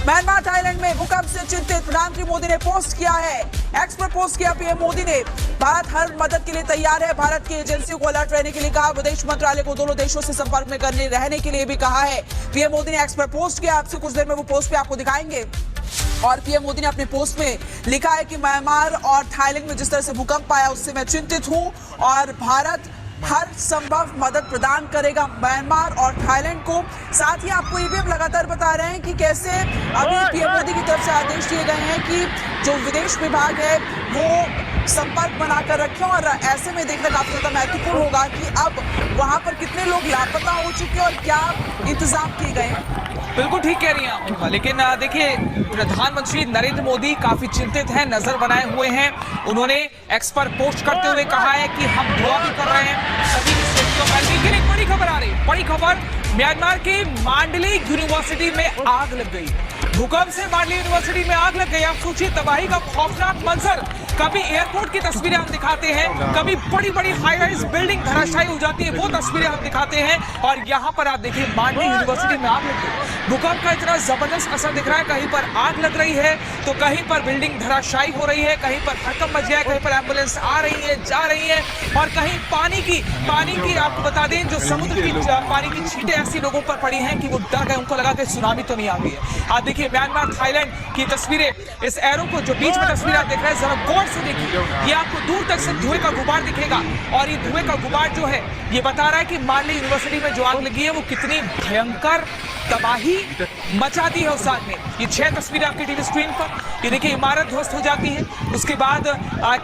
Myanmar Thailand में भूकंप से चिंतित प्रधानमंत्री मोदी ने पोस्ट किया है। एक्स पर पोस्ट किया पीएम मोदी ने। भारत हर मदद के लिए तैयार है। भारत की एजेंसियों को अलर्ट रहने के लिए कहा। विदेश मंत्रालय को दोनों देशों से संपर्क में रहने के लिए भी कहा है। पीएम मोदी ने एक्स पर पोस्ट किया। आपसे कुछ देर में वो पोस्ट भी आपको दिखाएंगे। और पीएम मोदी ने अपने पोस्ट में लिखा है कि म्यांमार और थाईलैंड में जिस तरह से भूकंप आया उससे मैं चिंतित हूं और भारत हर संभव मदद प्रदान करेगा म्यांमार और थाईलैंड को। साथ ही आपको ये भी हम लगातार बता रहे हैं कि कैसे अभी पीएम मोदी की तरफ से आदेश दिए गए हैं कि जो विदेश विभाग है वो संपर्क बनाकर रखें और ऐसे में देखना काफी ज्यादा महत्वपूर्ण होगा कि अब वहां पर कितने लोग लापता हो चुके हैं और क्या इंतजाम किए गए हैं। बिल्कुल ठीक कह रही हैं, लेकिन देखिए प्रधानमंत्री नरेंद्र मोदी काफी चिंतित हैं, नजर बनाए हुए हैं। उन्होंने एक्स पर पोस्ट करते हुए कहा है कि हम दुआ भी कर रहे हैं सभी स्थितियों में। लेकिन एक बड़ी खबर आ रही है, बड़ी खबर, म्यांमार के मांडली यूनिवर्सिटी में आग लग गई। भूकंप से मांडली यूनिवर्सिटी में आग लग गई। आप सोचिए तबाही का खौफनाक मंजर। कभी एयरपोर्ट की तस्वीरें हम दिखाते हैं, कभी बड़ी बड़ी हाई राइज बिल्डिंग धराशायी हो जाती है, वो तस्वीरें हम दिखाते हैं। और यहाँ पर आप देखिए मांडली यूनिवर्सिटी में आग लग गई। भूकंप का इतना जबरदस्त असर दिख रहा है, कहीं पर आग लग रही है तो कहीं पर बिल्डिंग धराशायी हो रही है, कहीं पर हड़कंप मच गया है, कहीं पर एम्बुलेंस आ रही है, जा रही है और कहीं पानी की आपको बता दें जो समुद्र की पानी की छींटें ऐसी लोगों पर पड़ी हैं कि वो डर गए, उनको लगा कि सुनामी तो नहीं आ गई है। आप देखिए म्यांमार थाईलैंड की तस्वीरें, इस एरो को जो बीच में तस्वीर आप देख रहे हैं जरा गौर से देखिए, ये आपको दूर तक से धुएं का गुबार दिखेगा और ये धुएं का गुबार जो है ये बता रहा है कि मांडली यूनिवर्सिटी में जो आग लगी है वो कितनी भयंकर तबाही मचा दी है उस आग ने। ये 6 तस्वीरें आपकी टीवी स्क्रीन पर, ये देखिए इमारत ध्वस्त हो जाती है, उसके बाद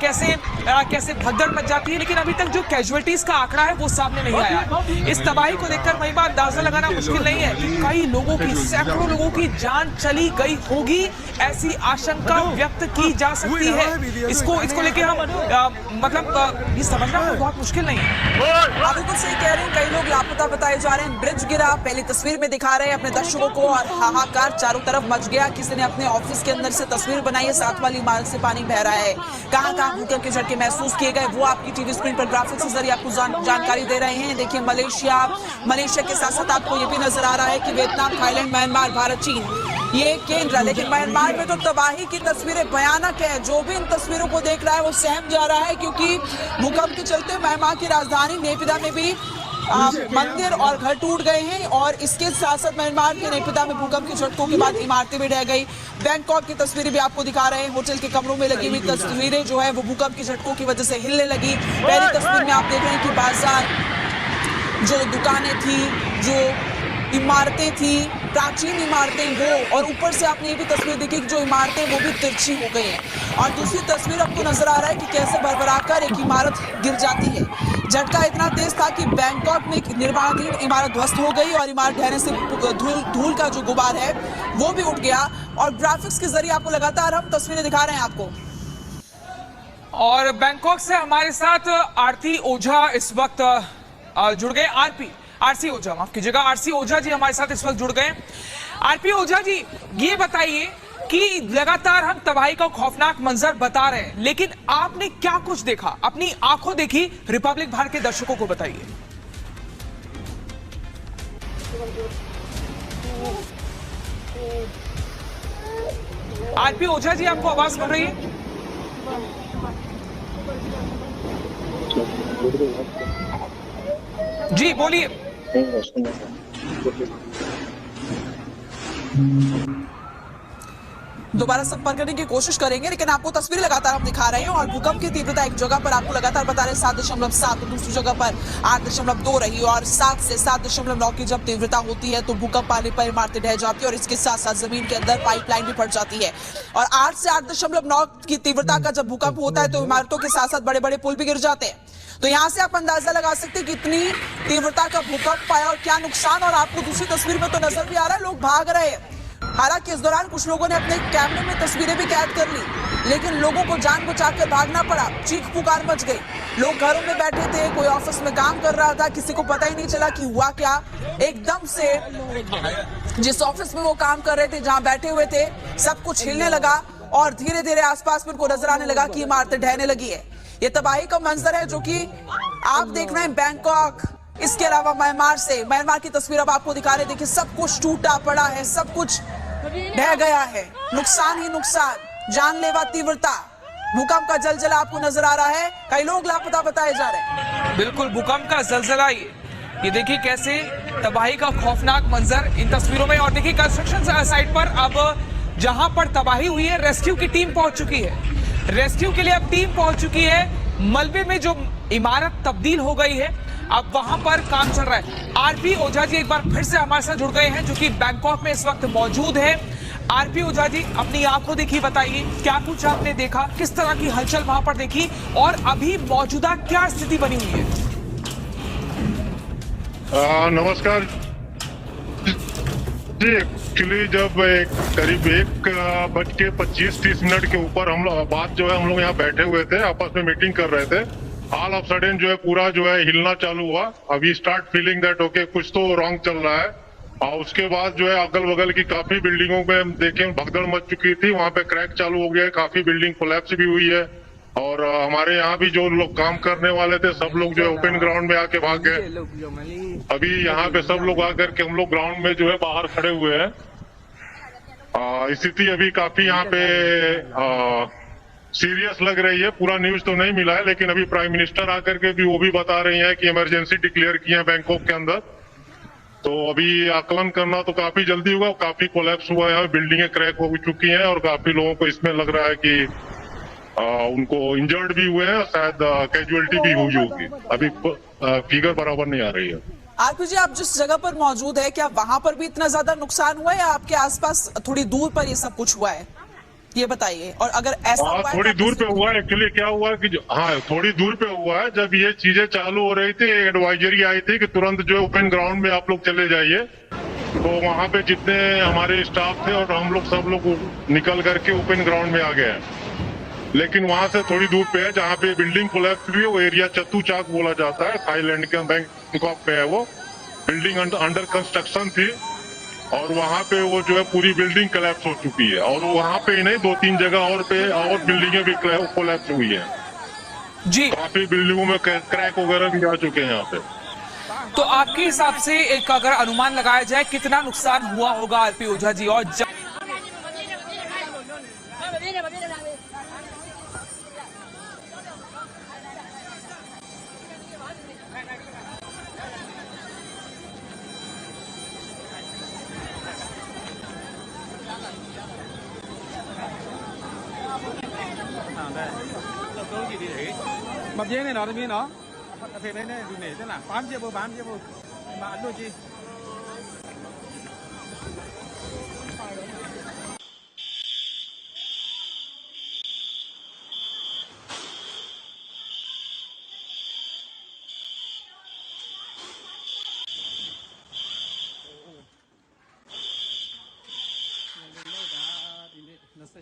कैसे भगदड़ मच जाती है, लेकिन अभी तक जो कैजुअलिटीज का आंकड़ा है वो सामने नहीं आया। इस तबाही को देखकर महिमा अंदाजा लगाना मुश्किल नहीं है कि कई लोगों की, सैकड़ों लोगों की जान चली गई होगी, ऐसी आशंका व्यक्त की जा सकती है। इसको लेके हम ये समझना बहुत मुश्किल नहीं है। आप बिल्कुल सही कह रहे हैं, कई लोग लापता बताए जा रहे हैं। ब्रिज गिरा, पहली तस्वीर में दिखा रहे हैं अपने दर्शकों को और हाहाकार चारों तरफ मच गया। किसी ने अपने ऑफिस के अंदर से तस्वीर बनाई है, साथ वाली इमारत से पानी बह रहा है। कहां भूकंप के झटके महसूस किए गए वो आपकी टीवी स्क्रीन पर ग्राफिक्स के जरिए आपको जानकारी दे रहे हैं। देखिए मलेशिया के साथ साथ आपको ये भी नजर आ रहा है कि वियतनाम, थाईलैंड, म्यांमार, भारत, चीन ये केंद्र है। लेकिन म्यांमार में तो तबाही की तस्वीरें भयानक है। जो भी इन तस्वीरों को देख रहा है वो सहम जा रहा है, क्योंकि भूकंप के चलते म्यांमार की राजधानी नेपिदा में भी मंदिर और घर टूट गए हैं और इसके साथ साथ म्यांमार के नेपिदा में भूकंप के झटकों के बाद इमारतें भी ढह गई। बैंकॉक की तस्वीरें भी आपको दिखा रहे हैं, होटल के कमरों में लगी हुई तस्वीरें जो है वो भूकंप के झटकों की वजह से हिलने लगी। पहली तस्वीर में आप देख रहे हैं कि बाजार, जो दुकानें थी, जो इमारतें थी, प्राचीन इमारतें वो, और ऊपर से आपने ये भी तस्वीर देखी कि जो इमारतें वो भी तिरछी हो गई हैं। और दूसरी तस्वीर आपको नजर आ रहा है कि कैसे भरभराकर एक इमारत गिर जाती है। झटका इतना तेज था कि बैंकॉक में निर्माणाधीन इमारत ध्वस्त हो गई और इमारत ढहने से धूल का जो गुबार है वो भी उठ गया। और ग्राफिक्स के जरिए आपको लगातार हम तस्वीरें दिखा रहे हैं आपको। और बैंकॉक से हमारे साथ आरती ओझा इस वक्त जुड़ गए। आरसी ओझा, माफ कीजिएगा, आरसी ओझा जी हमारे साथ इस वक्त जुड़ गए। आरपी ओझा जी, ये बताइए कि लगातार हम तबाही का खौफनाक मंजर बता रहे हैं, लेकिन आपने क्या कुछ देखा, अपनी आंखों देखी, रिपब्लिक भारत के दर्शकों को बताइए। आरपी ओझा जी, आपको आवाज मिल रही है? जी बोलिए। दोबारा संपर्क करने की कोशिश करेंगे, लेकिन आपको तस्वीरें लगातार हम दिखा रहे हैं। और भूकंप की तीव्रता एक जगह पर आपको लगातार बता रहे हैं 7.7, दूसरी जगह पर 8.2 रही और 7 से 7.9 की जब तीव्रता होती है तो भूकंप आने पर इमारतें ढह जाती है और इसके साथ साथ जमीन के अंदर पाइपलाइन भी फट जाती है। और 8 से 8.9 की तीव्रता का जब भूकंप होता है तो इमारतों के साथ साथ बड़े बड़े पुल भी गिर जाते हैं। तो यहाँ से आप अंदाजा लगा सकते हैं कितनी तीव्रता का भूकंप आया और क्या नुकसान। और आपको दूसरी तस्वीर में तो नजर भी आ रहा है लोग भाग रहे हैं। हालांकि इस दौरान कुछ लोगों ने अपने कैमरे में तस्वीरें भी कैद कर ली, लेकिन लोगों को जान बचाकर भागना पड़ा। चीख पुकार मच गई, लोग घरों में बैठे थे, कोई ऑफिस में काम कर रहा था, किसी को पता ही नहीं चला कि हुआ क्या। एकदम से जिस ऑफिस में वो काम कर रहे थे, जहां बैठे हुए थे, सब कुछ हिलने लगा और धीरे धीरे आसपास में उनको नजर आने लगा कि इमारतें ढहने लगी है। ये तबाही का मंजर है जो कि आप देख रहे हैं बैंकॉक, इसके अलावा म्यांमार की तस्वीर अब आपको दिखा रहे। देखिए सब कुछ टूटा पड़ा है, सब कुछ ढह गया है, नुकसान ही नुकसान, जानलेवा तीव्रता। भूकंप का जलजला आपको नजर आ रहा है, कई लोग लापता बताए जा रहे हैं। बिल्कुल भूकंप का जलजला ये देखिए कैसे तबाही का खौफनाक मंजर इन तस्वीरों में। और देखिए कंस्ट्रक्शन साइट पर अब जहां पर तबाही हुई है रेस्क्यू की टीम पहुंच चुकी है। रेस्क्यू के लिए अब टीम पहुंच चुकी है। मलबे में जो इमारत तब्दील हो गई है अब वहां पर काम चल रहा है। आरपी ओझा जी एक बार फिर से हमारे साथ जुड़ गए हैं जो कि बैंकॉक में इस वक्त मौजूद है। आरपी ओझा जी अपनी आंखों देखी बताइए क्या कुछ आपने देखा, किस तरह की हलचल वहां पर देखी और अभी मौजूदा क्या स्थिति बनी हुई है। नमस्कार जी। एक्चुअली जब करीब 1:25-30 के ऊपर हम लोग बात जो है हम लोग यहाँ बैठे हुए थे, आपस में मीटिंग कर रहे थे। ऑल ऑफ सडन जो है पूरा जो है हिलना चालू हुआ। अभी स्टार्ट फीलिंग दैट ओके कुछ तो रॉन्ग चल रहा है। और उसके बाद जो है अगल बगल की काफी बिल्डिंगों में देखें भगदड़ मच चुकी थी, वहां पे क्रैक चालू हो गया है, काफी बिल्डिंग कोलैप्स भी हुई है। और हमारे यहाँ भी जो लोग काम करने वाले थे सब लोग जो है ओपन ग्राउंड में आके भाग गए। अभी यहाँ पे सब लोग आकर के हम लोग ग्राउंड में जो है बाहर खड़े हुए हैं। स्थिति अभी काफी यहाँ पे सीरियस लग रही है। पूरा न्यूज तो नहीं मिला है लेकिन अभी प्राइम मिनिस्टर आकर के भी वो भी बता रही हैं कि इमरजेंसी डिक्लेयर किया है बैंकॉक के अंदर। तो अभी आकलन करना तो काफी जल्दी होगा। काफी कोलैप्स हुआ है, बिल्डिंगें क्रैक हो चुकी हैं और काफी लोगों को इसमें लग रहा है कि उनको इंजर्ड भी हुए हैं, शायद कैजुअलिटी भी हुई होगी। अभी फिगर बराबर नहीं आ रही है। आरपी जी आप जिस जगह पर मौजूद है क्या वहां पर भी इतना ज्यादा नुकसान हुआ है या आपके आसपास थोड़ी दूर पर ये सब कुछ हुआ है, ये बताइए। और अगर ऐसा हुआ है थोड़ी दूर पे हुआ है। एक्चुअली क्या हुआ है कि हाँ थोड़ी दूर पे हुआ है। जब ये चीजें चालू हो रही थी एडवाइजरी आई थी कि तुरंत जो है ओपन ग्राउंड में आप लोग चले जाइए। तो वहां पे जितने हमारे स्टाफ थे और हम लोग सब लोग निकल करके ओपन ग्राउंड में आ गए हैं। लेकिन वहां से थोड़ी दूर पे है जहाँ पे बिल्डिंग कोलैप्स हुई है, वो एरिया चत्तू चाक बोला जाता है, थाईलैंड के बैंकॉक पे है। वो बिल्डिंग अंडर कंस्ट्रक्शन थी और वहां पे वो जो है पूरी बिल्डिंग कोलैप्स हो चुकी है। और वहां पे ही नहीं 2-3 जगह और पे और बिल्डिंगें भी कोलैप्स हुई है जी। काफी बिल्डिंगों में क्रैक वगैरह भी आ चुके हैं यहाँ पे। तो आपके हिसाब से एक अगर अनुमान लगाया जाए कितना नुकसान हुआ होगा आरपी ओझा जी। और Mập dế này nó bên nó phê này này này thế là bám chưa mà ăn luôn chi nó sẽ